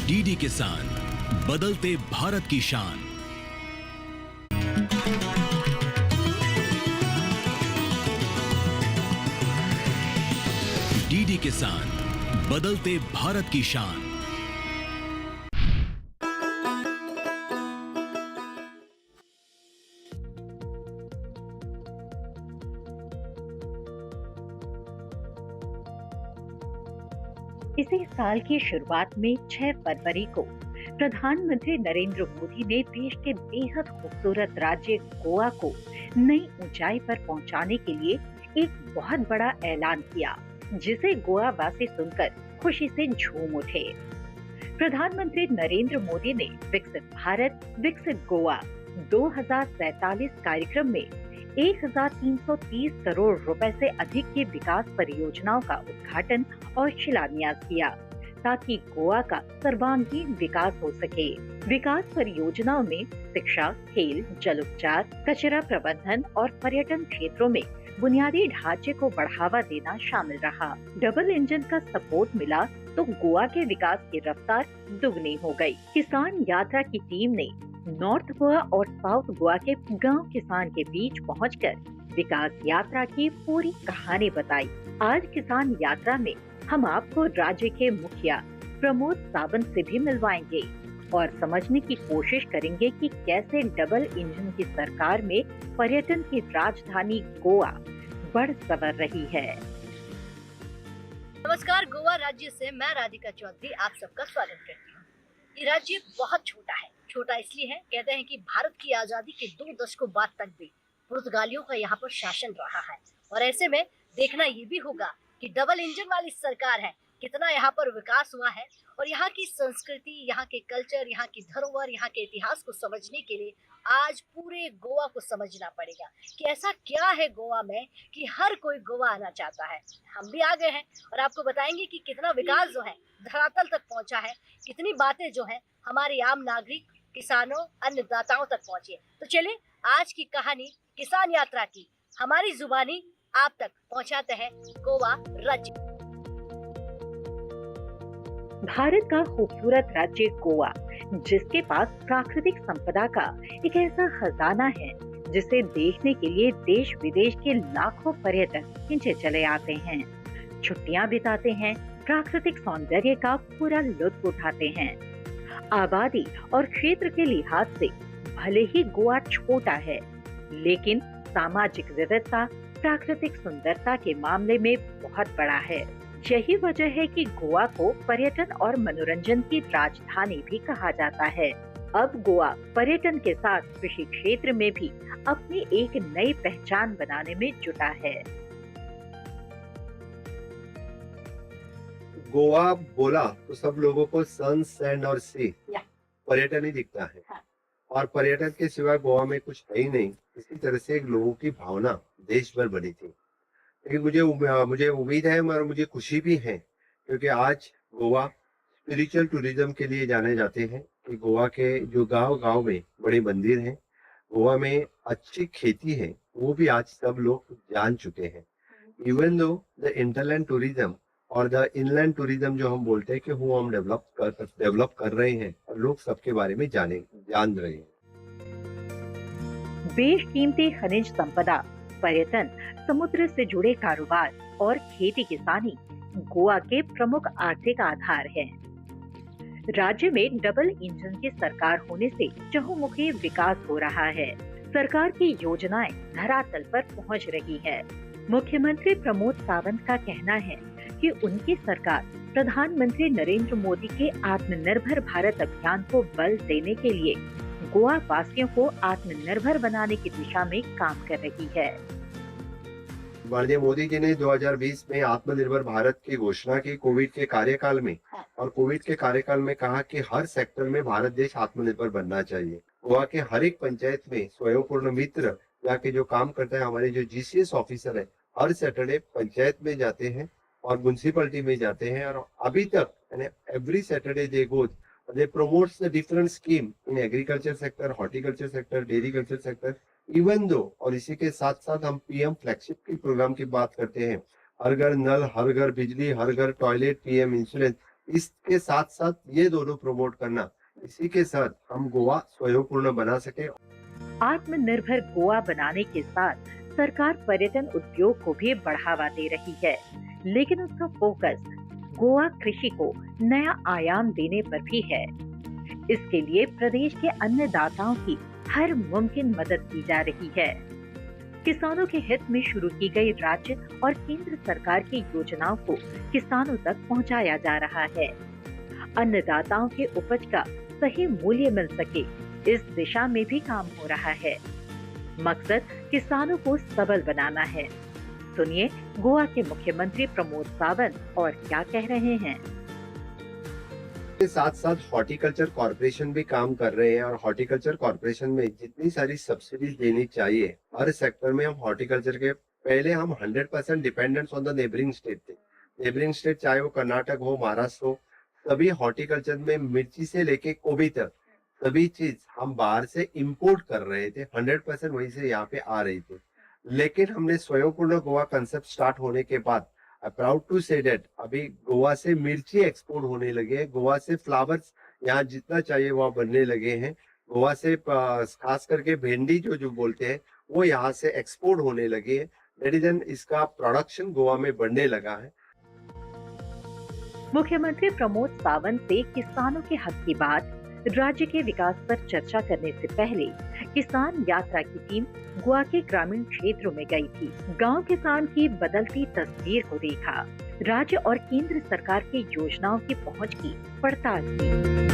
DD किसान, बदलते भारत की शान। डीडी किसान, बदलते भारत की शान। इसी साल की शुरुआत में 6 फरवरी को प्रधानमंत्री नरेंद्र मोदी ने देश के बेहद खूबसूरत राज्य गोवा को नई ऊंचाई पर पहुंचाने के लिए एक बहुत बड़ा ऐलान किया, जिसे गोवा वासी सुनकर खुशी से झूम उठे। प्रधानमंत्री नरेंद्र मोदी ने विकसित भारत विकसित गोवा 2047 कार्यक्रम में 1330 करोड़ रुपए से अधिक की विकास परियोजनाओं का उद्घाटन और शिलान्यास किया, ताकि गोवा का सर्वांगीण विकास हो सके। विकास परियोजनाओं में शिक्षा, खेल, जल उपचार, कचरा प्रबंधन और पर्यटन क्षेत्रों में बुनियादी ढांचे को बढ़ावा देना शामिल रहा। डबल इंजन का सपोर्ट मिला तो गोवा के विकास की रफ्तार दुगनी हो गई। किसान यात्रा की टीम ने नॉर्थ गोवा और साउथ गोवा के गांव किसान के बीच पहुंचकर विकास यात्रा की पूरी कहानी बताई। आज किसान यात्रा में हम आपको राज्य के मुखिया प्रमोद सावंत से भी मिलवाएंगे और समझने की कोशिश करेंगे कि कैसे डबल इंजन की सरकार में पर्यटन की राजधानी गोवा बढ़ संवर रही है। नमस्कार, गोवा राज्य से मैं राधिका चौधरी आप सबका स्वागत करती हूँ। ये राज्य बहुत छोटा है। छोटा इसलिए है, कहते हैं कि भारत की आजादी के 2 दशकों बाद तक भी पुर्तगालियों का यहाँ पर शासन रहा है, और ऐसे में देखना ये भी होगा कि डबल इंजन वाली सरकार है, कितना यहाँ पर विकास हुआ है। और यहाँ की संस्कृति, यहाँ के कल्चर, यहाँ की धरोहर, यहाँ के इतिहास को समझने के लिए आज पूरे गोवा को समझना पड़ेगा कि ऐसा क्या है गोवा में कि हर कोई गोवा आना चाहता है। हम भी आ गए हैं और आपको बताएंगे कि कितना विकास जो है धरातल तक पहुंचा है, कितनी बातें जो है हमारे आम नागरिक, किसानों, अन्नदाताओं तक पहुंची है। तो चलिए आज की कहानी किसान यात्रा की हमारी जुबानी आप तक पहुंचाते हैं गोवा राज्य। भारत का खूबसूरत राज्य गोवा, जिसके पास प्राकृतिक संपदा का एक ऐसा खजाना है जिसे देखने के लिए देश विदेश के लाखों पर्यटक खींचे चले आते हैं, छुट्टियां बिताते हैं, प्राकृतिक सौंदर्य का पूरा लुत्फ उठाते हैं। आबादी और क्षेत्र के लिहाज से भले ही गोवा छोटा है, लेकिन सामाजिक विविधता, प्राकृतिक सुंदरता के मामले में बहुत बड़ा है। यही वजह है कि गोवा को पर्यटन और मनोरंजन की राजधानी भी कहा जाता है। अब गोवा पर्यटन के साथ कृषि क्षेत्र में भी अपनी एक नई पहचान बनाने में जुटा है। गोवा बोला तो सब लोगों को सन, सैंड और सी पर्यटन ही दिखता है। और पर्यटन के सिवा गोवा में कुछ है ही नहीं। इसी तरह से लोगों की भावना देश भर बनी थी। लेकिन मुझे उम्मीद है और मुझे खुशी भी है, क्योंकि आज गोवा स्पिरिचुअल टूरिज्म के लिए जाने जाते हैं कि गोवा के जो गांव में बड़े मंदिर हैं, गोवा में अच्छी खेती है, वो भी आज सब लोग जान चुके हैं। इवन दो द इंटरलैंड टूरिज्म और द इनलैंड टूरिज्म जो हम बोलते हैं कि वो हम डेवलप कर रहे हैं और लोग सबके बारे में जान रहे हैं। बेशकीमती खनिज संपदा, पर्यटन, समुद्र से जुड़े कारोबार और खेती किसानी गोवा के प्रमुख आर्थिक आधार हैं। राज्य में डबल इंजन की सरकार होने से चहुमुखी विकास हो रहा है। सरकार की योजनाएं धरातल पर पहुंच रही है। मुख्यमंत्री प्रमोद सावंत का कहना है कि उनकी सरकार प्रधानमंत्री नरेंद्र मोदी के आत्मनिर्भर भारत अभियान को बल देने के लिए गोवा वासियों को आत्मनिर्भर बनाने की दिशा में काम कर रही है। माननीय मोदी जी ने 2020 में आत्मनिर्भर भारत की घोषणा की कोविड के कार्यकाल में, और कोविड के कार्यकाल में कहा कि हर सेक्टर में भारत देश आत्मनिर्भर बनना चाहिए। गोवा के हर एक पंचायत में स्वयंपूर्ण मित्र जाके जो काम करता है, हमारे जो जीसीएस ऑफिसर है, हर सैटरडे पंचायत में जाते हैं और म्युनिसिपैलिटी में जाते हैं, और अभी तक every Saturday they promotes the different scheme in agriculture sector, horticulture sector, dairy culture sector, even though, और इसी के साथ साथ हम पीएम फ्लैगशिप की प्रोग्राम की बात करते हैं, हर घर नल, हर घर बिजली, हर घर टॉयलेट, पीएम इंश्योरेंस, इसके साथ साथ ये दोनों प्रमोट करना, इसी के साथ हम गोवा स्वयंपूर्ण बना सके। आत्मनिर्भर गोवा बनाने के साथ सरकार पर्यटन उद्योग को भी बढ़ावा दे रही है, लेकिन उसका फोकस गोवा कृषि को नया आयाम देने पर भी है। इसके लिए प्रदेश के अन्नदाताओं की हर मुमकिन मदद की जा रही है। किसानों के हित में शुरू की गई राज्य और केंद्र सरकार की योजनाओं को किसानों तक पहुंचाया जा रहा है। अन्नदाताओं के उपज का सही मूल्य मिल सके, इस दिशा में भी काम हो रहा है। मकसद किसानों को सबल बनाना है। सुनिए गोवा के मुख्यमंत्री प्रमोद सावंत और क्या कह रहे हैं। के साथ साथ हॉर्टिकल्चर कॉर्पोरेशन भी काम कर रहे हैं, और हॉर्टिकल्चर कॉर्पोरेशन में जितनी सारी सब्सिडीज देनी चाहिए हर सेक्टर में, हम हॉर्टिकल्चर के पहले हम 100% dependence on the neighbouring state थे। नेबरिंग स्टेट चाहे वो कर्नाटक हो, महाराष्ट्र हो, सभी हॉर्टिकल्चर में मिर्ची से लेके गोभी तक सभी चीज हम बाहर से इंपोर्ट कर रहे थे। 100% वहीं से यहाँ पे आ रही थी। लेकिन हमने स्वयंपूर्ण गोवा कंसेप्ट स्टार्ट होने के बाद प्राउड टू से दैट अभी गोवा से मिर्ची एक्सपोर्ट होने लगे हैं, गोवा से फ्लावर्स यहाँ जितना चाहिए वहाँ बनने लगे हैं, गोवा से खास करके भेंडी जो बोलते हैं वो यहाँ से एक्सपोर्ट होने लगे हैं। दैट इज एन इसका प्रोडक्शन गोवा में बढ़ने लगा है। मुख्यमंत्री प्रमोद सावंत से किसानों के हक की बात, राज्य के विकास पर चर्चा करने से पहले किसान यात्रा की टीम गोवा के ग्रामीण क्षेत्रों में गई थी। गांव किसान की बदलती तस्वीर को देखा, राज्य और केंद्र सरकार की योजनाओं की पहुंच की पड़ताल की।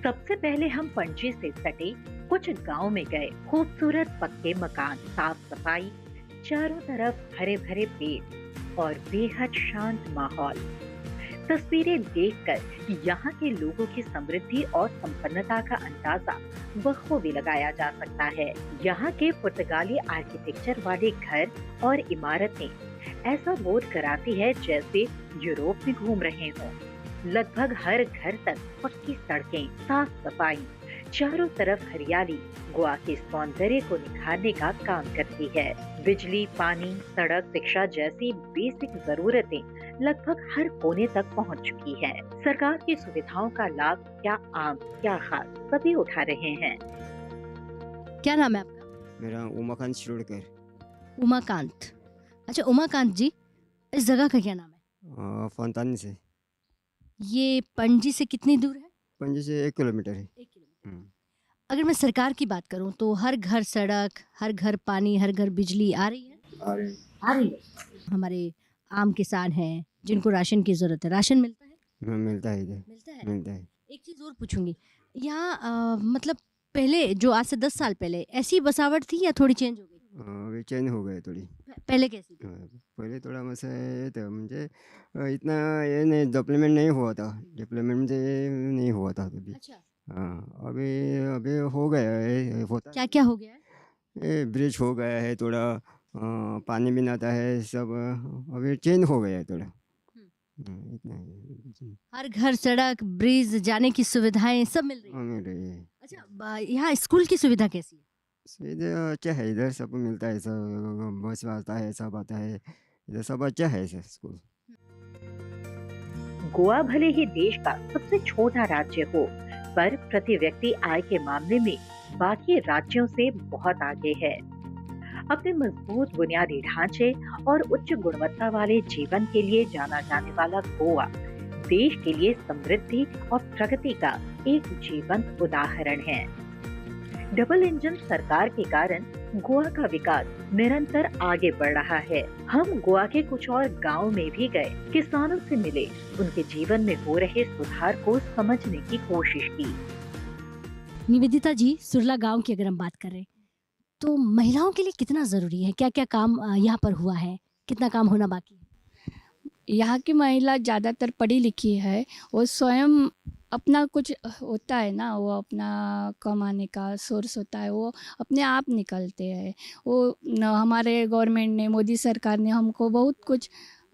सबसे पहले हम पणजी से सटे कुछ गांव में गए। खूबसूरत पक्के मकान, साफ सफाई, चारों तरफ हरे भरे पेड़ और बेहद शांत माहौल। तस्वीरें देखकर यहाँ के लोगों की समृद्धि और संपन्नता का अंदाजा बखूबी लगाया जा सकता है। यहाँ के पुर्तगाली आर्किटेक्चर वाले घर और इमारतें ऐसा बोध कराती है जैसे यूरोप में घूम रहे हों। लगभग हर घर तक पक्की सड़कें, साफ सफाई, चारों तरफ हरियाली गोवा के सौंदर्य को निखारने का काम करती है। बिजली, पानी, सड़क, शिक्षा जैसी बेसिक जरूरतें लगभग हर कोने तक पहुंच चुकी है। सरकार की सुविधाओं का लाभ क्या आम क्या खास सभी उठा रहे हैं। क्या नाम है आपका? मेरा उमाकांत शिरोडकर। उमाकांत। अच्छा उमाकांत जी, इस जगह का क्या नाम है? फंतानी से। ये पणजी से कितनी दूर है? पणजी से 1 किलोमीटर है। 1 किलोमीटर। अगर मैं सरकार की बात करूं तो हर घर सड़क, हर घर पानी, हर घर बिजली आ रही है? आ रही है। हमारे आम किसान हैं जिनको राशन की जरूरत है, राशन मिलता है? मिलता है इधर। मिलता है। एक चीज और पूछूंगी, यहाँ मतलब पहले जो आज से 10 साल पहले ऐसी बसावट थी या थोड़ी चेंज हो गई? अभी चेंज हो गए थोड़ी। पहले कैसी थी? पहले थोड़ा मस्त ये था, म्हणजे इतना ये नहीं डेवलपमेंट नहीं हुआ था। डेवलपमेंट म्हणजे नहीं हुआ था अभी। अच्छा, हाँ, अभी हो गया है, होता क्या क्या हो गया है? ये ब्रिज हो गया है थोड़ा, पानी भी आता है सब, अभी चेंज हो गया है थोड़ा। इतना ही। हर घर सड़क, ब्रिज, जाने की सुविधाएं सब मिल रही है? मिल रही है। अच्छा, यहाँ स्कूल की सुविधा कैसी है? इधर अच्छा है, इधर सब मिलता है, सब बस आता है, सब आता है, इधर सब अच्छा है सर स्कूल। गोवा भले ही देश का सबसे छोटा राज्य हो, पर प्रति व्यक्ति आय के मामले में बाकी राज्यों से बहुत आगे है। अपने मजबूत बुनियादी ढांचे और उच्च गुणवत्ता वाले जीवन के लिए जाना जाने वाला गोवा देश के लिए समृद्धि और प्रगति का एक जीवंत उदाहरण है। डबल इंजन सरकार के कारण गोवा का विकास निरंतर आगे बढ़ रहा है। हम गोवा के कुछ और गांव में भी गए, किसानों से मिले, उनके जीवन में हो रहे सुधार को समझने की कोशिश की। निवेदिता जी, सुरला गांव की अगर हम बात करें तो महिलाओं के लिए कितना ज़रूरी है, क्या क्या काम यहाँ पर हुआ है, कितना काम होना बाकी है? यहाँ की महिला ज़्यादातर पढ़ी लिखी है, वो स्वयं अपना कुछ होता है ना, वो अपना कमाने का सोर्स होता है, वो अपने आप निकलते हैं। वो हमारे गवर्नमेंट ने, मोदी सरकार ने हमको बहुत कुछ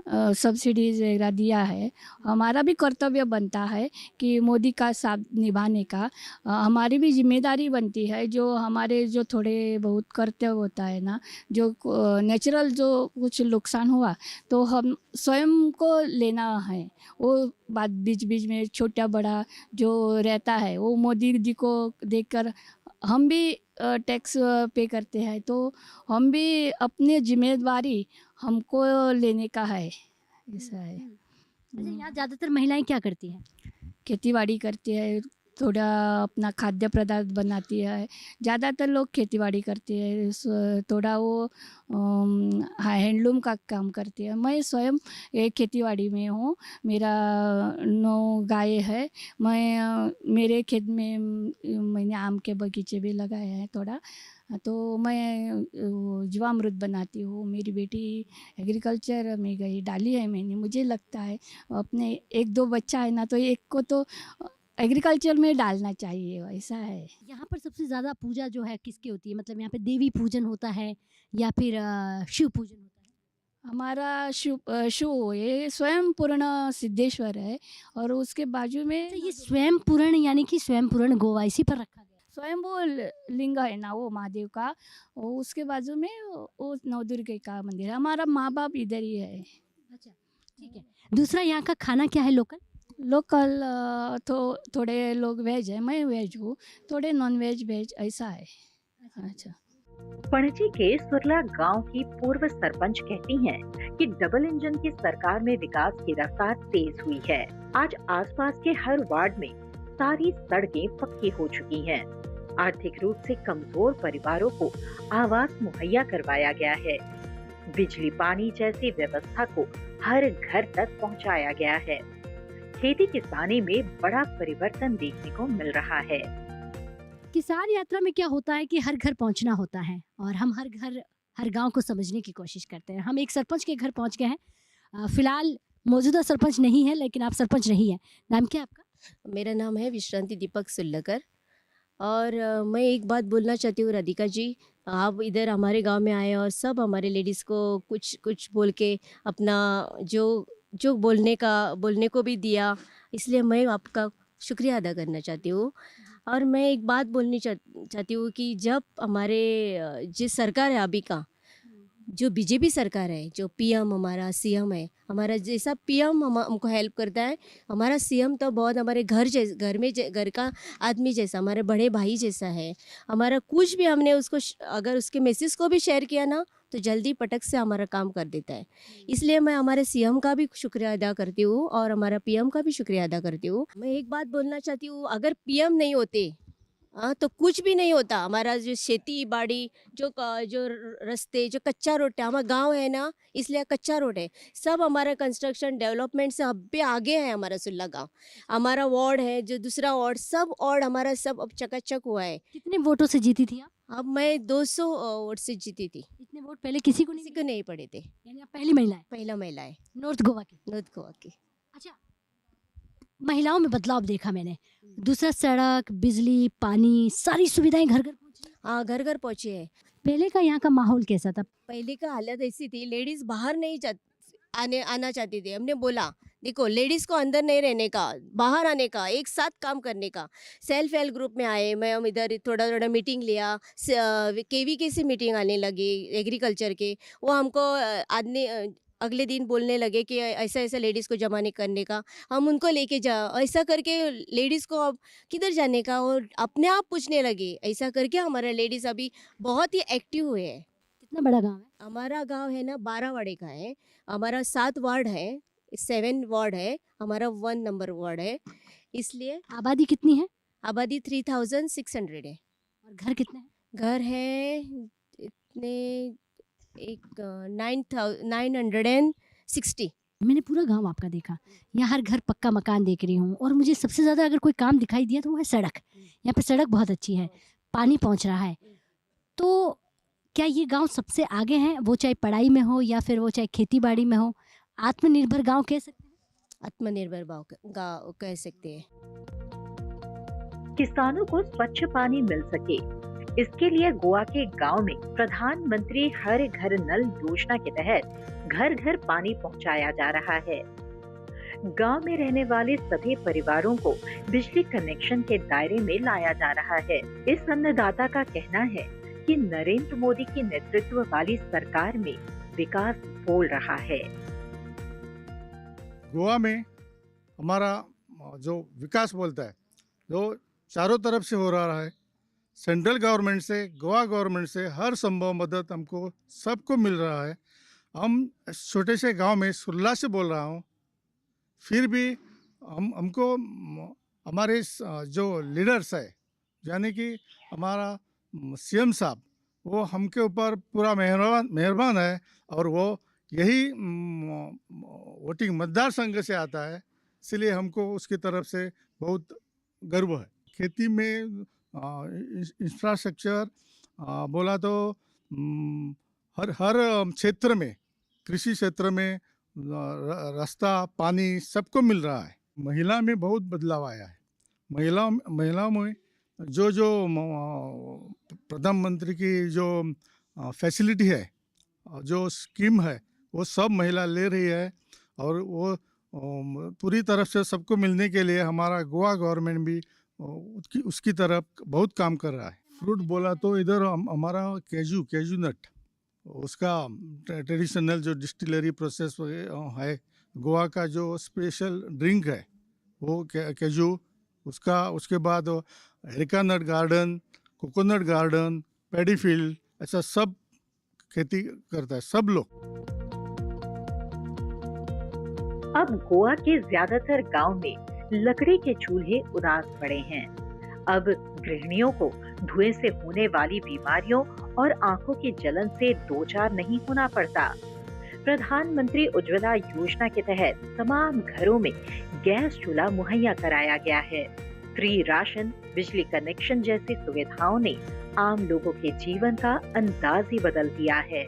सब्सिडीज वगैरह दिया है। हमारा भी कर्तव्य बनता है कि मोदी का साथ निभाने का हमारी भी जिम्मेदारी बनती है। जो हमारे जो थोड़े बहुत कर्तव्य होता है ना, जो नेचुरल जो कुछ नुकसान हुआ तो हम स्वयं को लेना है। वो बात बीच बीच में छोटा बड़ा जो रहता है वो मोदी जी को देखकर हम भी टैक्स पे करते हैं, तो हम भी अपनी जिम्मेदारी हमको लेने का है, ऐसा है। अच्छा, यहाँ ज़्यादातर महिलाएं क्या करती हैं? खेतीबाड़ी करती है, थोड़ा अपना खाद्य पदार्थ बनाती है। ज़्यादातर लोग खेतीबाड़ी करती है, थोड़ा वो हैंडलूम का काम करती है। मैं स्वयं एक खेतीबाड़ी में हूँ, मेरा 9 गाय है। मेरे खेत में मैंने आम के बगीचे भी लगाए हैं थोड़ा, तो मैं जीवामृत बनाती हूँ। मेरी बेटी एग्रीकल्चर में गई, डाली है मैंने। मुझे लगता है अपने 1-2 बच्चा है ना, तो एक को तो एग्रीकल्चर में डालना चाहिए, ऐसा है। यहाँ पर सबसे ज़्यादा पूजा जो है किसकी होती है, मतलब यहाँ पे देवी पूजन होता है या फिर शिव पूजन होता है? हमारा शिव ये स्वयं पूर्ण सिद्धेश्वर है, और उसके बाजू में अच्छा, ये स्वयं पूर्ण यानी कि स्वयं पूर्ण गोवा इसी पर रखा गया? स्वयं वो लिंग है ना, वो महादेव का, वो उसके बाजू में वो नवदुर्गे का मंदिर है। हमारा माँ बाप इधर ही है। अच्छा, ठीक है। दूसरा, यहाँ का खाना क्या है लोकल? लोकल थोड़े लोग वेज है, मैं वेज हूँ, थोड़े नॉन वेज वेज ऐसा है। अच्छा, पणजी के सुरला गांव की पूर्व सरपंच कहती हैं कि डबल इंजन की सरकार में विकास की रफ्तार तेज हुई है। आज आसपास के हर वार्ड में सारी सड़कें पक्की हो चुकी हैं। आर्थिक रूप से कमजोर परिवारों को आवास मुहैया करवाया गया है। बिजली पानी जैसी व्यवस्था को हर घर तक पहुंचाया गया है। खेती किसानी में बड़ा परिवर्तन देखने को मिल रहा है। किसान यात्रा में क्या होता है कि हर घर पहुंचना होता है और हम हर घर हर गांव को समझने की कोशिश करते हैं। हम एक सरपंच के घर पहुंच गए हैं। फिलहाल मौजूदा सरपंच नहीं है, लेकिन आप सरपंच रही हैं। नाम क्या है आपका? मेरा नाम है विश्रांति दीपक सुल्लकर। और मैं एक बात बोलना चाहती हूँ राधिका जी, आप इधर हमारे गांव में आए और सब हमारे लेडीज़ को कुछ कुछ बोल के अपना जो जो बोलने को भी दिया, इसलिए मैं आपका शुक्रिया अदा करना चाहती हूँ। और मैं एक बात बोलनी चाहती हूँ कि जब हमारे जिस सरकार है अभी का, जो बीजेपी सरकार है, जो पीएम हमारा सीएम है, हमारा जैसा पीएम हमको हेल्प करता है, हमारा सीएम तो बहुत हमारे घर का आदमी जैसा, हमारे बड़े भाई जैसा है। हमारा कुछ भी हमने उसको अगर उसके मैसेज को भी शेयर किया ना, तो जल्दी पटक से हमारा काम कर देता है। इसलिए मैं हमारे सीएम का भी शुक्रिया अदा करती हूँ और हमारा पीएम का भी शुक्रिया अदा करती हूँ। मैं एक बात बोलना चाहती हूँ, अगर पीएम नहीं होते तो कुछ भी नहीं होता। हमारा जो खेती बाड़ी, जो रास्ते, जो कच्चा रोड है, हमारा गांव है ना, इसलिए कच्चा रोड है। सब हमारा कंस्ट्रक्शन डेवलपमेंट से अब भी आगे है हमारा सुल्ला गांव। हमारा वार्ड है, जो दूसरा वार्ड, सब वार्ड हमारा सब अब चकाचक हुआ है। कितने वोटों से जीती थी आप? अब मैं 200 वोट से जीती थी। इतने वोट पहले किसी को नहीं पड़े थे। यानी आप पहली महिला है? पहला महिला है नॉर्थ गोवा की। अच्छा, महिलाओं में बदलाव देखा मैंने। दूसरा, सड़क, बिजली, पानी, सारी सुविधाएं घर घर पहुंची। हाँ, घर घर पहुँचे है। पहले का यहाँ का माहौल कैसा था? पहले का हालत ऐसी थी, लेडीज बाहर नहीं आना चाहती थी। हमने बोला देखो, लेडीज़ को अंदर नहीं रहने का, बाहर आने का, एक साथ काम करने का। सेल्फ हेल्प ग्रुप में आए, मैं हम इधर थोड़ा थोड़ा मीटिंग लिया। केवीके से मीटिंग आने लगी एग्रीकल्चर के। वो हमको अगले दिन बोलने लगे कि ऐसा ऐसा लेडीज़ को जमा नहीं करने का, हम उनको लेके ऐसा करके लेडीज़ को अब किधर जाने का, और अपने आप पूछने लगे। ऐसा करके हमारा लेडीज़ अभी बहुत ही एक्टिव हुए हैं। कितना बड़ा गांव है? हमारा गांव है ना 12 वाड़े का है। हमारा 7 वार्ड है, 7 वार्ड है, हमारा 1 नंबर वार्ड है। इसलिए आबादी कितनी है? आबादी 3600 है। और घर कितने हैं? घर है इतने एक 960। मैंने पूरा गांव आपका देखा, यहाँ हर घर पक्का मकान देख रही हूँ, और मुझे सबसे ज़्यादा अगर कोई काम दिखाई दिया तो वो है सड़क। यहाँ पे सड़क बहुत अच्छी है, पानी पहुँच रहा है। तो क्या ये गांव सबसे आगे हैं, वो चाहे पढ़ाई में हो या फिर वो चाहे खेती बाड़ी में हो? आत्मनिर्भर गांव कह सकते हैं? आत्मनिर्भर गाँव कह सकते हैं। किसानों को स्वच्छ पानी मिल सके, इसके लिए गोवा के गांव में प्रधानमंत्री हर घर नल योजना के तहत घर घर पानी पहुंचाया जा रहा है। गांव में रहने वाले सभी परिवारों को बिजली कनेक्शन के दायरे में लाया जा रहा है। इस अन्नदाता का कहना है कि नरेंद्र मोदी की नेतृत्व वाली सरकार में विकास बोल रहा है। गोवा में हमारा जो विकास बोलता है, जो चारों तरफ से हो रहा है, सेंट्रल गवर्नमेंट से, गोवा गवर्नमेंट से हर संभव मदद हमको सबको मिल रहा है। हम छोटे से गांव में सुरला से बोल रहा हूँ, फिर भी हमको हमारे जो लीडर्स है, यानी कि हमारा सीएम साहब, वो हमके ऊपर पूरा मेहरबान है, और वो यही वोटिंग मतदार संघ से आता है, इसलिए हमको उसकी तरफ से बहुत गर्व है। खेती में इंफ्रास्ट्रक्चर बोला तो हर क्षेत्र में, कृषि क्षेत्र में रास्ता, पानी सबको मिल रहा है। महिला में बहुत बदलाव आया है। महिलाओं में जो प्रधानमंत्री की जो फैसिलिटी है, जो स्कीम है, वो सब महिला ले रही है, और वो पूरी तरफ से सबको मिलने के लिए हमारा गोवा गवर्नमेंट भी उसकी तरफ बहुत काम कर रहा है। फ्रूट बोला तो इधर हमारा कैजू नट, उसका ट्रेडिशनल जो डिस्टिलरी प्रोसेस है, गोवा का जो स्पेशल ड्रिंक है वो कैजू, उसके बाद areca nut garden, coconut garden, paddy field, ऐसा सब खेती करता है सब लोग। अब गोवा के ज्यादातर गांव में लकड़ी के चूल्हे उदास पड़े हैं। अब गृहिणियों को धुएं से होने वाली बीमारियों और आंखों की जलन से दो चार नहीं होना पड़ता। प्रधानमंत्री उज्ज्वला योजना के तहत तमाम घरों में गैस चूल्हा मुहैया कराया गया है। फ्री राशन, बिजली कनेक्शन जैसी सुविधाओं ने आम लोगों के जीवन का अंदाज ही बदल दिया है।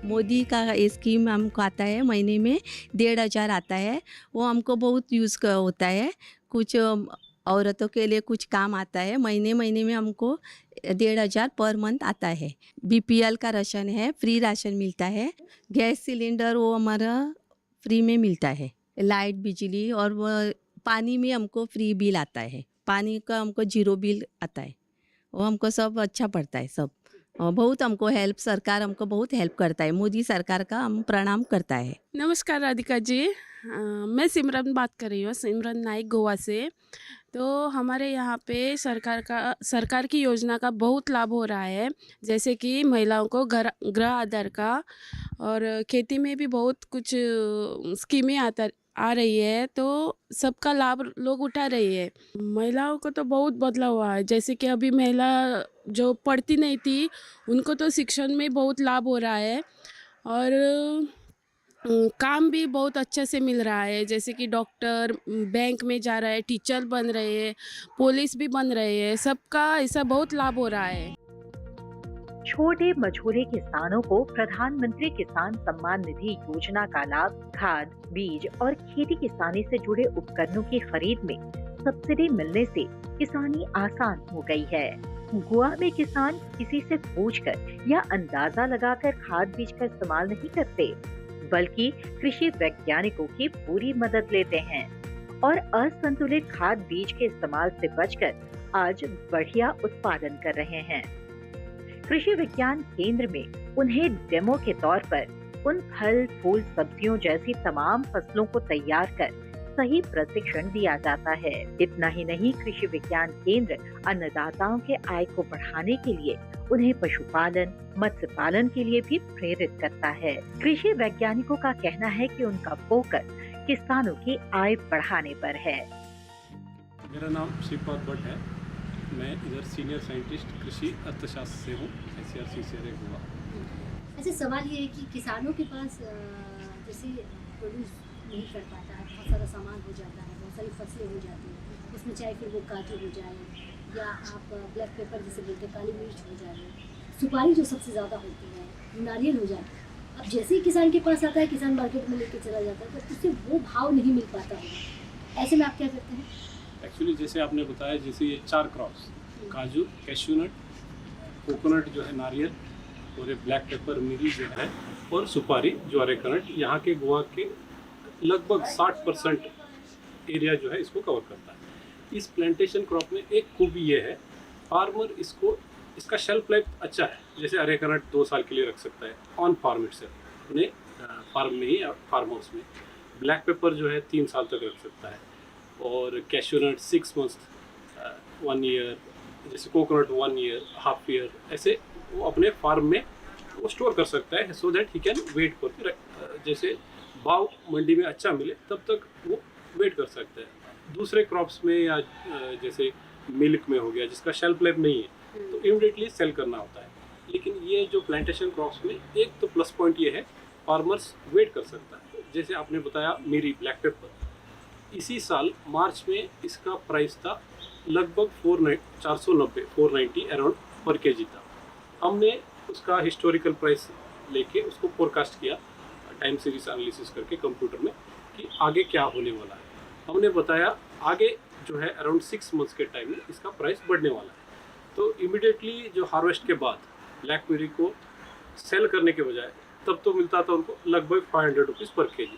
मोदी का ये स्कीम हमको आता है, महीने में 1,500 आता है, वो हमको बहुत यूज़ होता है। कुछ औरतों के लिए कुछ काम आता है, महीने में हमको 1,500 पर मंथ आता है। बीपीएल का राशन है, फ्री राशन मिलता है। गैस सिलेंडर वो हमारा फ्री में मिलता है। लाइट, बिजली और पानी में हमको फ्री बिल आता है। पानी का हमको 0 बिल आता है। वो हमको सब अच्छा पड़ता है सब, और बहुत हमको हेल्प, सरकार हमको बहुत हेल्प करता है। मोदी सरकार का हम प्रणाम करता है। नमस्कार राधिका जी, मैं सिमरन बात कर रही हूँ, सिमरन नाइक गोवा से। तो हमारे यहाँ पे सरकार की योजना का बहुत लाभ हो रहा है, जैसे कि महिलाओं को गृह आधार का, और खेती में भी बहुत कुछ स्कीमें आ रही है, तो सबका लाभ लोग उठा रही है। महिलाओं को तो बहुत बदलाव हुआ है, जैसे कि अभी महिला जो पढ़ती नहीं थी उनको तो शिक्षण में बहुत लाभ हो रहा है, और काम भी बहुत अच्छे से मिल रहा है, जैसे कि डॉक्टर बैंक में जा रहा है, टीचर बन रहे हैं, पुलिस भी बन रहे हैं, सबका ऐसा बहुत लाभ हो रहा है। छोटे मझोले किसानों को प्रधानमंत्री किसान सम्मान निधि योजना का लाभ खाद, बीज और खेती किसानी से जुड़े उपकरणों की खरीद में सब्सिडी मिलने से किसानी आसान हो गई है। गोवा में किसान किसी से पूछकर या अंदाजा लगाकर खाद बीज का इस्तेमाल नहीं करते, बल्कि कृषि वैज्ञानिकों की पूरी मदद लेते हैं और असंतुलित खाद बीज के इस्तेमाल से बचकर आज बढ़िया उत्पादन कर रहे हैं। कृषि विज्ञान केंद्र में उन्हें डेमो के तौर पर उन फल, फूल, सब्जियों जैसी तमाम फसलों को तैयार कर सही प्रशिक्षण दिया जाता है। इतना ही नहीं, कृषि विज्ञान केंद्र अन्नदाताओं के आय को बढ़ाने के लिए उन्हें पशुपालन, मत्स्य पालन के लिए भी प्रेरित करता है। कृषि वैज्ञानिकों का कहना है कि उनका फोकस किसानों की आय बढ़ाने पर है। मेरा नाम श्रीपाद भट्ट है, मैं इधर सीनियर साइंटिस्ट कृषि अर्थशास्त्र से हूँ, ICRC से गोवा। ऐसे सवाल ये है कि किसानों के पास जैसे प्रोड्यूस नहीं कर पाता है, बहुत सारा सामान हो जाता है, बहुत सारी फसलें हो जाती हैं, उसमें चाहे फिर वो काजू हो जाए या आप ब्लैक पेपर जिसे बोलते हैं, काली मिर्च हो जाए, सुपारी जो सबसे ज़्यादा होती है, नारियल हो जाए। अब जैसे ही किसान के पास आता है, किसान मार्केट में लेके चला जाता है, तो उससे वो भाव नहीं मिल पाता होगा। ऐसे में आप क्या करते हैं? एक्चुअली जैसे आपने बताया, जैसे ये 4 क्रॉप्स, काजू, कैश्यूनट, कोकोनट जो है नारियल, और ये ब्लैक पेपर मिरी जो है, और सुपारी जो अरेकनट, यहाँ के गोवा के लगभग 60% एरिया जो है इसको कवर करता है। इस प्लांटेशन क्रॉप में एक खूबी ये है, फार्मर इसका शेल्फ लाइफ अच्छा है। जैसे अरेकनट 2 साल के लिए रख सकता है ऑन फार्म इटसेल्फ, अपने फार्म में ही, फार्म हाउस में। ब्लैक पेपर जो है 3 साल तक रख सकता है, और कैश्यूनट 6 मंथ्स, 1 ईयर, जैसे कोकोनट 1 ईयर, हाफ ईयर, ऐसे वो अपने फार्म में वो स्टोर कर सकता है, so that he can wait for, जैसे भाव मंडी में अच्छा मिले तब तक वो वेट कर सकता है। दूसरे क्रॉप्स में या जैसे मिल्क में हो गया, जिसका शेल्फ लाइफ नहीं है, तो इमीडिएटली सेल करना होता है। लेकिन ये जो प्लांटेशन क्रॉप्स में एक तो प्लस पॉइंट ये है, फार्मर्स वेट कर सकता है। जैसे आपने बताया मिरी ब्लैक पेपर, इसी साल मार्च में इसका प्राइस था लगभग 490 अराउंड पर केजी था। हमने उसका हिस्टोरिकल प्राइस लेके उसको फोरकास्ट किया टाइम सीरीज एनालिसिस करके कंप्यूटर में कि आगे क्या होने वाला है। हमने बताया आगे जो है अराउंड 6 मंथ्स के टाइम में इसका प्राइस बढ़ने वाला है। तो इमीडिएटली जो हार्वेस्ट के बाद ब्लैक मिरी को सेल करने के बजाय तब तो मिलता था उनको लगभग 500 रुपीज़ पर केजी।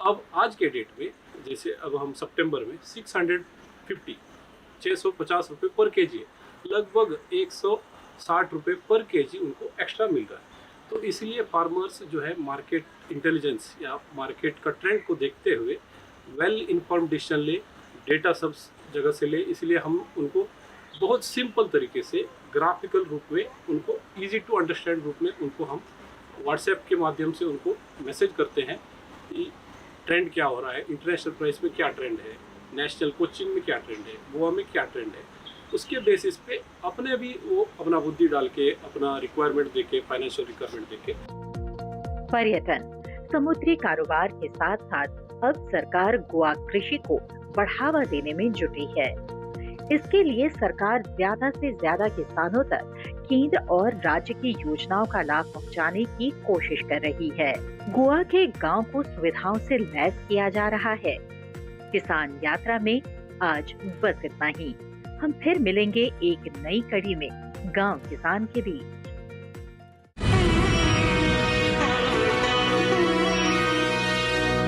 अब आज के डेट में, जैसे अब हम सितंबर में 650 रुपये पर केजी है, लगभग 160 रुपये पर केजी उनको एक्स्ट्रा मिल रहा है। तो इसलिए फार्मर्स जो है मार्केट इंटेलिजेंस या मार्केट का ट्रेंड को देखते हुए वेल इन्फॉर्म्ड डिसीजन ले, डेटा सब जगह से ले। इसलिए हम उनको बहुत सिंपल तरीके से ग्राफिकल रूप में, उनको इजी टू अंडरस्टैंड रूप में उनको हम व्हाट्सएप के माध्यम से उनको मैसेज करते हैं कि ट्रेंड क्या हो रहा है, इंटरनेशनल प्राइस में क्या ट्रेंड है, नेशनल कोचिंग में क्या ट्रेंड है, गोवा में क्या ट्रेंड है। उसके बेसिस पे अपने भी वो अपना बुद्धि डाल के, अपना रिक्वायरमेंट देके, फाइनेंशियल रिक्वायरमेंट देके। पर्यटन, समुद्री कारोबार के साथ साथ अब सरकार गोवा कृषि को बढ़ावा देने में जुटी है। इसके लिए सरकार ज्यादा से ज्यादा किसानों तक केंद्र और राज्य की योजनाओं का लाभ पहुंचाने की कोशिश कर रही है। गोवा के गांव को सुविधाओं से लैस किया जा रहा है। किसान यात्रा में आज बस इतना ही। हम फिर मिलेंगे एक नई कड़ी में गांव किसान के बीच।